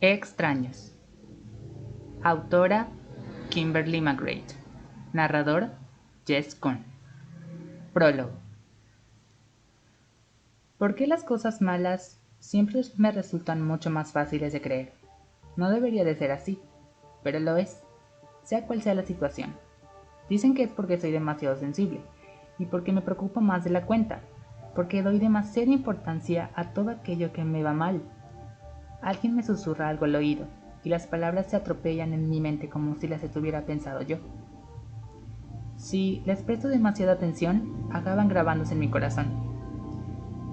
Extraños. Autora Kimberly McGrath. Narrador Jess Cohn. Prólogo. ¿Por qué las cosas malas siempre me resultan mucho más fáciles de creer? No debería de ser así, pero lo es, sea cual sea la situación. Dicen que es porque soy demasiado sensible, y porque me preocupo más de la cuenta, porque doy demasiada importancia a todo aquello que me va mal. Alguien me susurra algo al oído, y las palabras se atropellan en mi mente como si las estuviera pensado yo. Si les presto demasiada atención, acaban grabándose en mi corazón.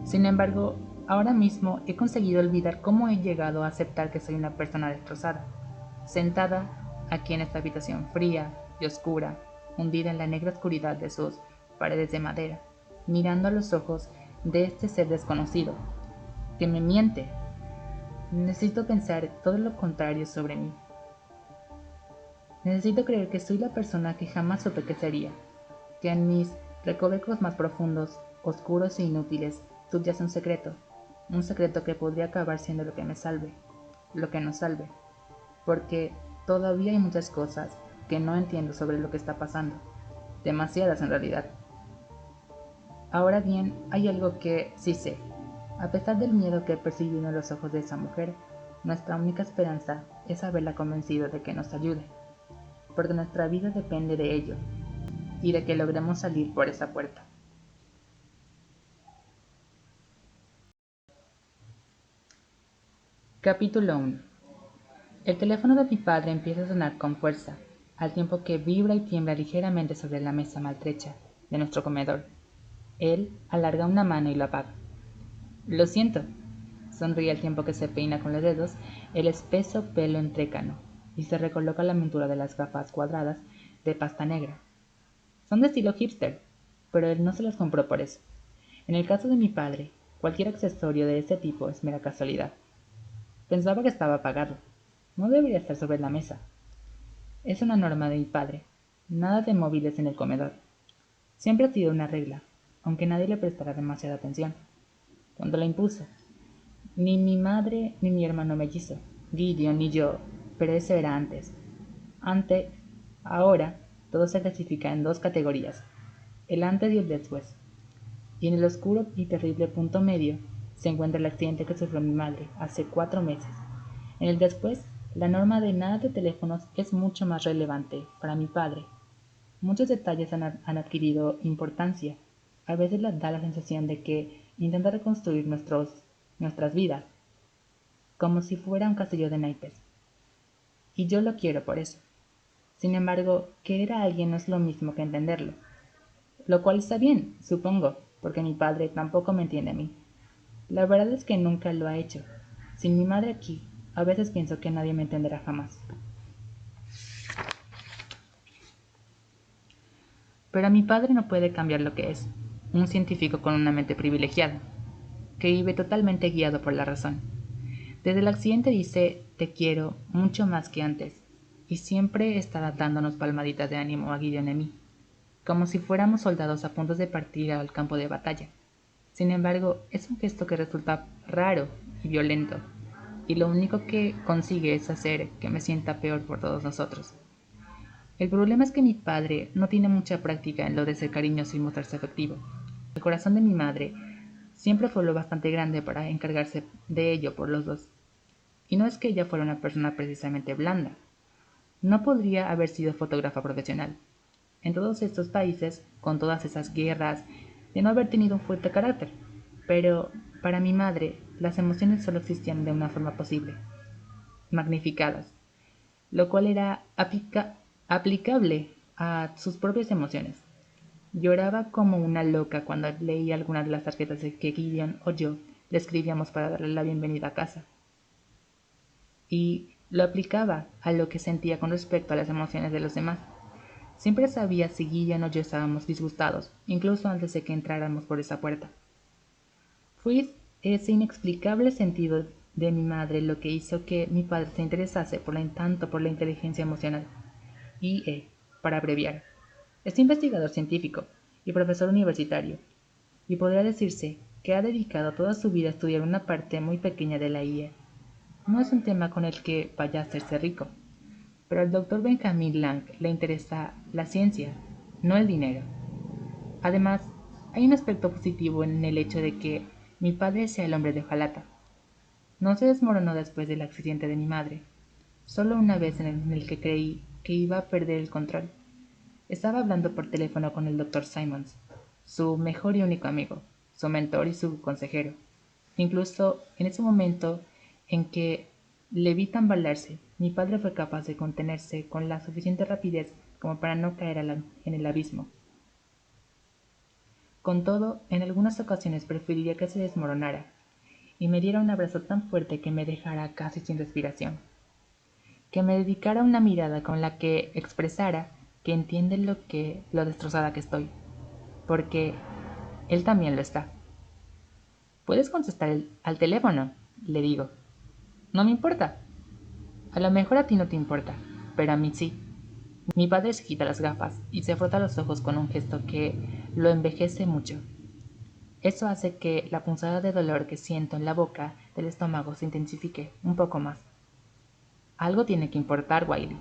Sin embargo, ahora mismo he conseguido olvidar cómo he llegado a aceptar que soy una persona destrozada, sentada aquí en esta habitación fría y oscura, hundida en la negra oscuridad de sus paredes de madera, mirando a los ojos de este ser desconocido, que me miente. Necesito pensar todo lo contrario sobre mí. Necesito creer que soy la persona que jamás supe que sería, que en mis recovecos más profundos, oscuros e inútiles, subyace un secreto que podría acabar siendo lo que me salve, lo que nos salve, porque todavía hay muchas cosas que no entiendo sobre lo que está pasando, demasiadas en realidad. Ahora bien, hay algo que sí sé. A pesar del miedo que he percibido en los ojos de esa mujer, nuestra única esperanza es haberla convencido de que nos ayude, porque nuestra vida depende de ello, y de que logremos salir por esa puerta. Capítulo 1. El teléfono de mi padre empieza a sonar con fuerza, al tiempo que vibra y tiembla ligeramente sobre la mesa maltrecha de nuestro comedor. Él alarga una mano y lo apaga. Lo siento, sonríe al tiempo que se peina con los dedos el espeso pelo entrecano y se recoloca la montura de las gafas cuadradas de pasta negra. Son de estilo hipster, pero él no se las compró por eso. En el caso de mi padre, cualquier accesorio de este tipo es mera casualidad. Pensaba que estaba apagado. No debería estar sobre la mesa. Es una norma de mi padre. Nada de móviles en el comedor. Siempre ha sido una regla, aunque nadie le prestara demasiada atención. Cuando la impuso, ni mi madre ni mi hermano mellizo, Gideon ni yo, pero eso era antes. Antes, ahora, todo se clasifica en dos categorías, el antes y el después. Y en el oscuro y terrible punto medio se encuentra el accidente que sufrió mi madre hace 4 meses. En el después, la norma de nada de teléfonos es mucho más relevante para mi padre. Muchos detalles han adquirido importancia. A veces les da la sensación de que intenta reconstruir nuestras vidas, como si fuera un castillo de naipes. Y yo lo quiero por eso. Sin embargo, querer a alguien no es lo mismo que entenderlo. Lo cual está bien, supongo, porque mi padre tampoco me entiende a mí. La verdad es que nunca lo ha hecho. Sin mi madre aquí, a veces pienso que nadie me entenderá jamás. Pero mi padre no puede cambiar lo que es, un científico con una mente privilegiada, que vive totalmente guiado por la razón. Desde el accidente dice te quiero mucho más que antes, y siempre está dándonos palmaditas de ánimo a Gideon y a mí, como si fuéramos soldados a punto de partir al campo de batalla. Sin embargo, es un gesto que resulta raro y violento, y lo único que consigue es hacer que me sienta peor por todos nosotros. El problema es que mi padre no tiene mucha práctica en lo de ser cariñoso y mostrarse afectivo. El corazón de mi madre siempre fue lo bastante grande para encargarse de ello por los dos. Y no es que ella fuera una persona precisamente blanda. No podría haber sido fotógrafa profesional. En todos estos países, con todas esas guerras, de no haber tenido un fuerte carácter. Pero para mi madre, las emociones solo existían de una forma posible, magnificadas, lo cual era aplicable a sus propias emociones. Lloraba como una loca cuando leía algunas de las tarjetas que Gideon o yo le escribíamos para darle la bienvenida a casa. Y lo aplicaba a lo que sentía con respecto a las emociones de los demás. Siempre sabía si Gideon o yo estábamos disgustados, incluso antes de que entráramos por esa puerta. Fue ese inexplicable sentido de mi madre lo que hizo que mi padre se interesase tanto por la inteligencia emocional. IE, para abreviar. Es investigador científico y profesor universitario, y podría decirse que ha dedicado toda su vida a estudiar una parte muy pequeña de la IE. No es un tema con el que vaya a hacerse rico, pero al doctor Benjamin Lang le interesa la ciencia, no el dinero. Además, hay un aspecto positivo en el hecho de que mi padre sea el hombre de hojalata. No se desmoronó después del accidente de mi madre, solo una vez en el que creí que iba a perder el control. Estaba hablando por teléfono con el doctor Simons, su mejor y único amigo, su mentor y su consejero. Incluso en ese momento en que le vi tambalearse, mi padre fue capaz de contenerse con la suficiente rapidez como para no caer en el abismo. Con todo, en algunas ocasiones preferiría que se desmoronara y me diera un abrazo tan fuerte que me dejara casi sin respiración, que me dedicara una mirada con la que expresara que entiende lo destrozada que estoy, porque él también lo está. ¿Puedes contestar al teléfono?, le digo. No me importa. A lo mejor a ti no te importa, pero a mí sí. Mi padre se quita las gafas y se frota los ojos con un gesto que lo envejece mucho. Eso hace que la punzada de dolor que siento en la boca del estómago se intensifique un poco más. Algo tiene que importar, Wiley,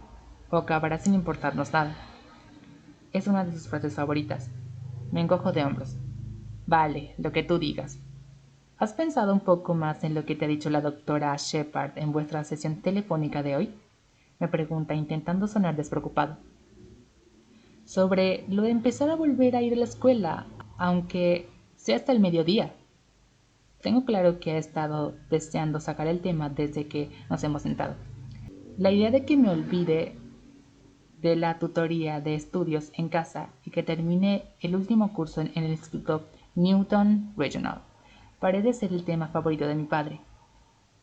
o acabará sin importarnos nada. Es una de sus frases favoritas. Me encojo de hombros. Vale, lo que tú digas. ¿Has pensado un poco más en lo que te ha dicho la doctora Shepard en vuestra sesión telefónica de hoy?, me pregunta intentando sonar despreocupado. Sobre lo de empezar a volver a ir a la escuela, aunque sea hasta el mediodía. Tengo claro que ha estado deseando sacar el tema desde que nos hemos sentado. La idea de que me olvide de la tutoría de estudios en casa y que termine el último curso en el Instituto Newton Regional parece ser el tema favorito de mi padre.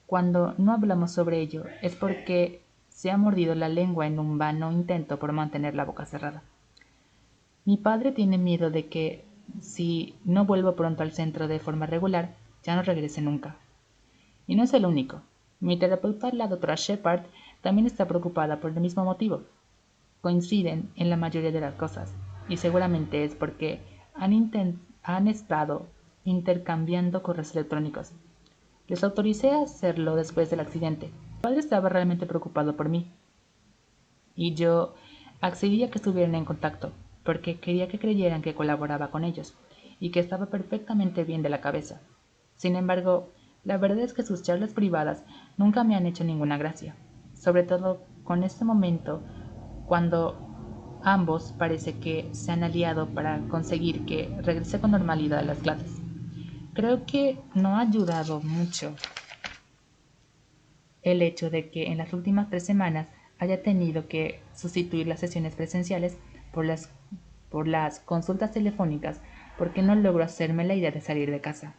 Cuando no hablamos sobre ello es porque se ha mordido la lengua en un vano intento por mantener la boca cerrada. Mi padre tiene miedo de que, si no vuelvo pronto al centro de forma regular, ya no regrese nunca. Y no es el único. Mi terapeuta, la doctora Shepard, también está preocupada por el mismo motivo. Coinciden en la mayoría de las cosas, y seguramente es porque han estado intercambiando correos electrónicos. Les autoricé a hacerlo después del accidente. Mi padre estaba realmente preocupado por mí, y yo accedí a que estuvieran en contacto, porque quería que creyeran que colaboraba con ellos, y que estaba perfectamente bien de la cabeza. Sin embargo, la verdad es que sus charlas privadas nunca me han hecho ninguna gracia, sobre todo con este momento cuando ambos parece que se han aliado para conseguir que regrese con normalidad a las clases. Creo que no ha ayudado mucho el hecho de que en las últimas 3 semanas haya tenido que sustituir las sesiones presenciales por las consultas telefónicas porque no logro hacerme la idea de salir de casa.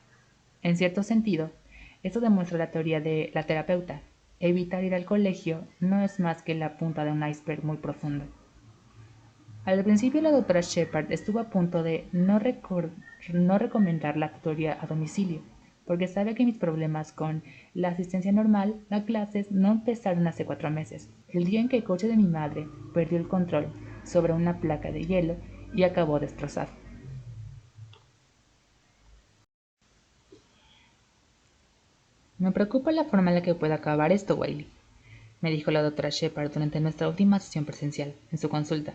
En cierto sentido, esto demuestra la teoría de la terapeuta. Evitar ir al colegio no es más que la punta de un iceberg muy profundo. Al principio la doctora Shepard estuvo a punto de no recomendar la tutoría a domicilio, porque sabe que mis problemas con la asistencia normal a clases no empezaron hace 4 meses, el día en que el coche de mi madre perdió el control sobre una placa de hielo y acabó destrozado. Me preocupa la forma en la que pueda acabar esto, Wiley, me dijo la doctora Shepard durante nuestra última sesión presencial, en su consulta.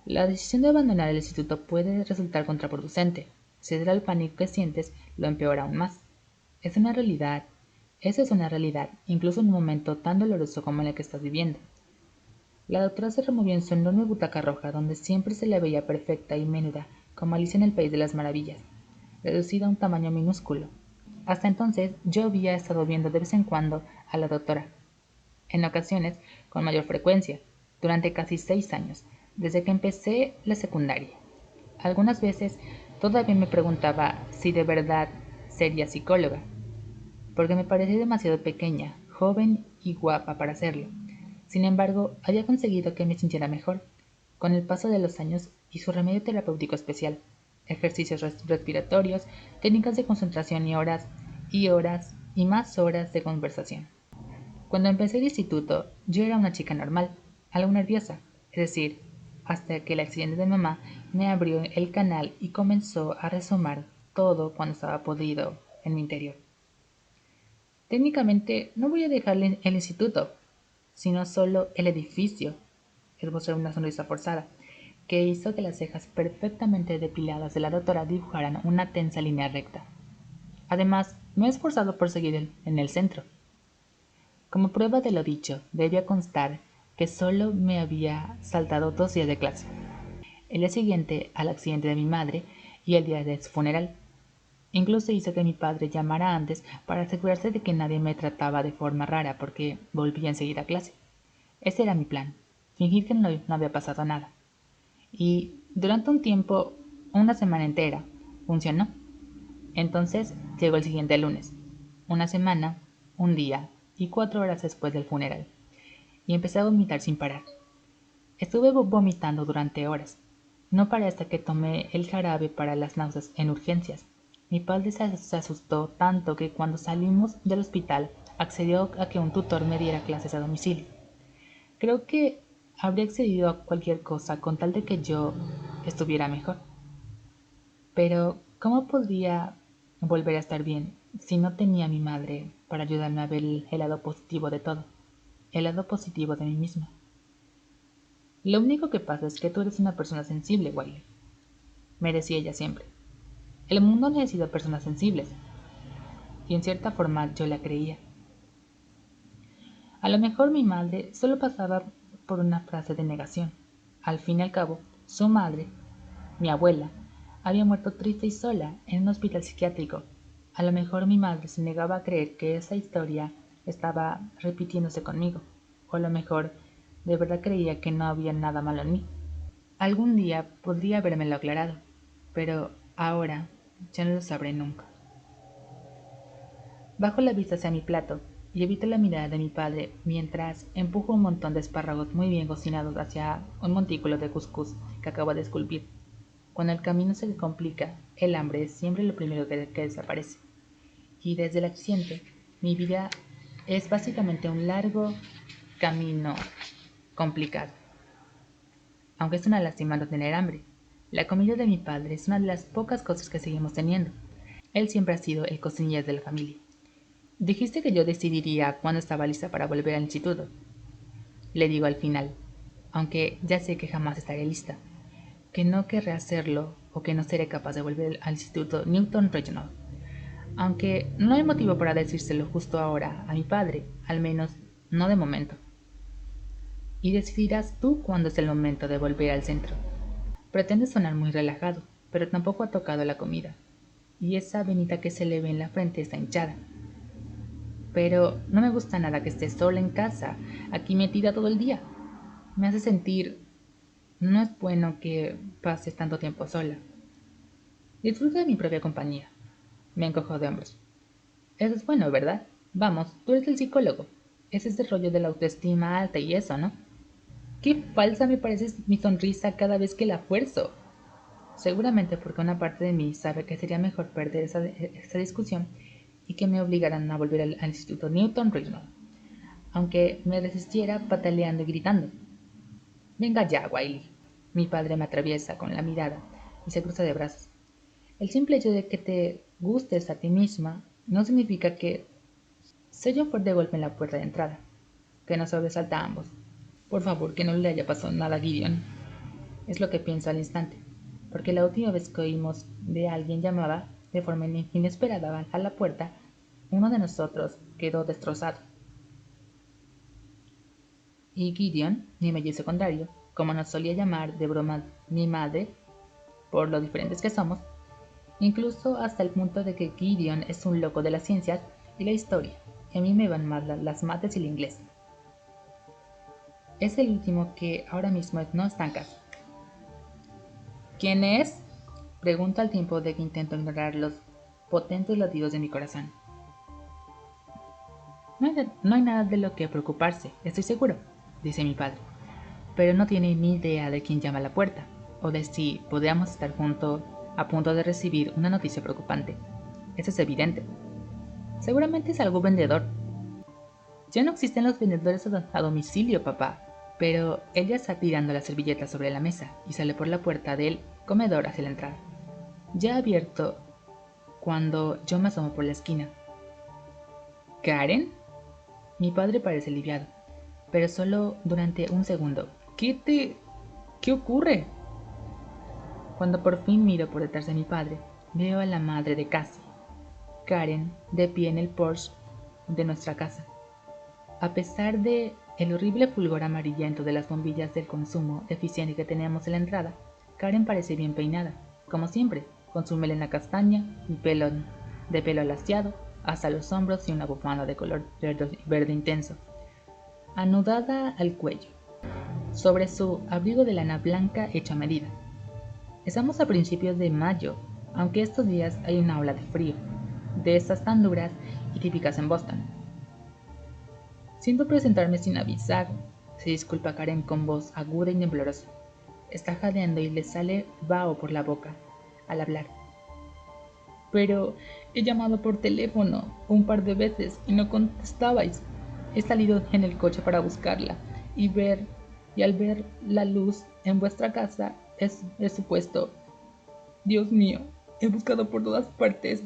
La decisión de abandonar el instituto puede resultar contraproducente. Ceder al pánico que sientes lo empeora aún más. Es una realidad. Eso es una realidad, incluso en un momento tan doloroso como el que estás viviendo. La doctora se removió en su enorme butaca roja, donde siempre se la veía perfecta y menuda, como Alicia en el País de las Maravillas, reducida a un tamaño minúsculo. Hasta entonces yo había estado viendo de vez en cuando a la doctora, en ocasiones con mayor frecuencia, durante casi 6 años, desde que empecé la secundaria. Algunas veces todavía me preguntaba si de verdad sería psicóloga, porque me parecía demasiado pequeña, joven y guapa para hacerlo. Sin embargo, había conseguido que me sintiera mejor, con el paso de los años y su remedio terapéutico especial, ejercicios respiratorios, técnicas de concentración y horas y más horas de conversación. Cuando empecé el instituto, yo era una chica normal, algo nerviosa, es decir, hasta que el accidente de mamá me abrió el canal y comenzó a resumar todo cuando estaba podrido en mi interior. Técnicamente no voy a dejarle el instituto, sino solo el edificio, esbozó una sonrisa forzada, que hizo que las cejas perfectamente depiladas de la doctora dibujaran una tensa línea recta. Además, me he esforzado por seguir en el centro. Como prueba de lo dicho, debía constar que solo me había saltado 2 días de clase. El día siguiente al accidente de mi madre y el día de su funeral. Incluso hizo que mi padre llamara antes para asegurarse de que nadie me trataba de forma rara porque volvía enseguida a clase. Ese era mi plan, fingir que no había pasado nada. Y durante un tiempo, una semana entera, funcionó. Entonces llegó el siguiente lunes, una semana, un día y 4 horas después del funeral, y empecé a vomitar sin parar. Estuve vomitando durante horas. No paré hasta que tomé el jarabe para las náuseas en urgencias. Mi padre se asustó tanto que cuando salimos del hospital accedió a que un tutor me diera clases a domicilio. Creo que habría accedido a cualquier cosa con tal de que yo estuviera mejor. Pero, ¿cómo podría volver a estar bien si no tenía a mi madre para ayudarme a ver el lado positivo de todo? El lado positivo de mí misma. Lo único que pasa es que tú eres una persona sensible, Wiley, me decía ella siempre. El mundo necesita personas sensibles, y en cierta forma yo la creía. A lo mejor mi madre solo pasaba por una frase de negación. Al fin y al cabo, su madre, mi abuela, había muerto triste y sola en un hospital psiquiátrico. A lo mejor mi madre se negaba a creer que esa historia estaba repitiéndose conmigo, o a lo mejor de verdad creía que no había nada malo en mí. Algún día podría habérmelo aclarado, pero ahora ya no lo sabré nunca. Bajo la vista hacia mi plato y evito la mirada de mi padre mientras empujo un montón de espárragos muy bien cocinados hacia un montículo de cuscús que acabo de esculpir. Cuando el camino se complica, el hambre es siempre lo primero que desaparece. Y desde el accidente, mi vida es básicamente un largo camino complicado. Aunque es una lástima no tener hambre. La comida de mi padre es una de las pocas cosas que seguimos teniendo. Él siempre ha sido el cocinillas de la familia. Dijiste que yo decidiría cuándo estaba lista para volver al instituto. Le digo al final, aunque ya sé que jamás estaré lista, que no querré hacerlo o que no seré capaz de volver al instituto Newton Regional. Aunque no hay motivo para decírselo justo ahora a mi padre, al menos no de momento. Y decidirás tú cuándo es el momento de volver al centro. Pretende sonar muy relajado, pero tampoco ha tocado la comida, y esa venita que se le ve en la frente está hinchada. Pero no me gusta nada que estés sola en casa, aquí metida todo el día. Me hace sentir... No es bueno que pases tanto tiempo sola. Disfruto de mi propia compañía. Me encojo de hombros. Eso es bueno, ¿verdad? Vamos, tú eres el psicólogo. Es ese rollo de la autoestima alta y eso, ¿no? Qué falsa me parece mi sonrisa cada vez que la fuerzo. Seguramente porque una parte de mí sabe que sería mejor perder esa discusión y que me obligaran a volver al Instituto Newton Regional, aunque me resistiera pataleando y gritando. Venga ya, Wiley. Mi padre me atraviesa con la mirada y se cruza de brazos. El simple hecho de que te gustes a ti misma no significa que... Se oyó un fuerte golpe en la puerta de entrada, que nos sobresalta a ambos. Por favor, que no le haya pasado nada a Gideon. Es lo que pienso al instante, porque la última vez que oímos de alguien llamaba de forma inesperada a la puerta, uno de nosotros quedó destrozado. Y Gideon, mi mellizo secundario, como nos solía llamar de broma mi madre, por lo diferentes que somos, incluso hasta el punto de que Gideon es un loco de las ciencias y la historia, y a mí me van mal las mates y el inglés. Es el último que ahora mismo no está en casa. ¿Quién es? Pregunto al tiempo de que intento ignorar los potentes latidos de mi corazón. No hay nada de lo que preocuparse, estoy seguro, dice mi padre, pero no tiene ni idea de quién llama a la puerta, o de si podríamos estar juntos a punto de recibir una noticia preocupante. Eso es evidente. Seguramente es algún vendedor. Ya no existen los vendedores a domicilio, papá. Pero ella está tirando la servilleta sobre la mesa y sale por la puerta del comedor hacia la entrada. Ya abierto cuando yo me asomo por la esquina. ¿Karen? Mi padre parece aliviado, pero solo durante un segundo. ¿Qué ocurre? Cuando por fin miro por detrás de mi padre, veo a la madre de Cassie, Karen, de pie en el porche de nuestra casa. A pesar de el horrible fulgor amarillento de las bombillas del consumo eficiente que teníamos en la entrada, Karen parece bien peinada, como siempre, con su melena castaña y de pelo alaciado hasta los hombros y una bufanda de color verde intenso, anudada al cuello, sobre su abrigo de lana blanca hecho a medida. Estamos a principios de mayo, aunque estos días hay una ola de frío, de estas tan duras y típicas en Boston. Siento presentarme sin avisar, se disculpa Karen con voz aguda y temblorosa. Está jadeando y le sale vaho por la boca al hablar. Pero he llamado por teléfono un par de veces y no contestabais. He salido en el coche para buscarla y al ver la luz en vuestra casa he supuesto, Dios mío, he buscado por todas partes.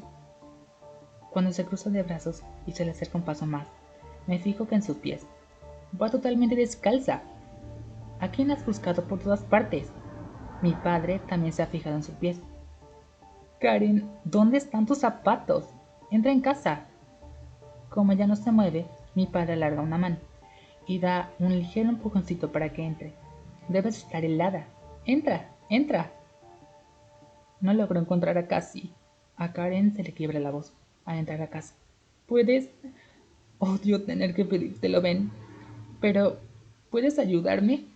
Cuando se cruza de brazos y se le acerca un paso más, me fijo que en sus pies va totalmente descalza. ¿A quién has buscado por todas partes? Mi padre también se ha fijado en sus pies. Karen, ¿dónde están tus zapatos? Entra en casa. Como ella no se mueve, mi padre alarga una mano y da un ligero empujoncito para que entre. Debes estar helada. Entra, entra. No logro encontrar a Cassie. A Karen se le quiebra la voz al entrar a casa. ¿Puedes? Odio tener que pedírtelo, Ben. Pero, ¿puedes ayudarme?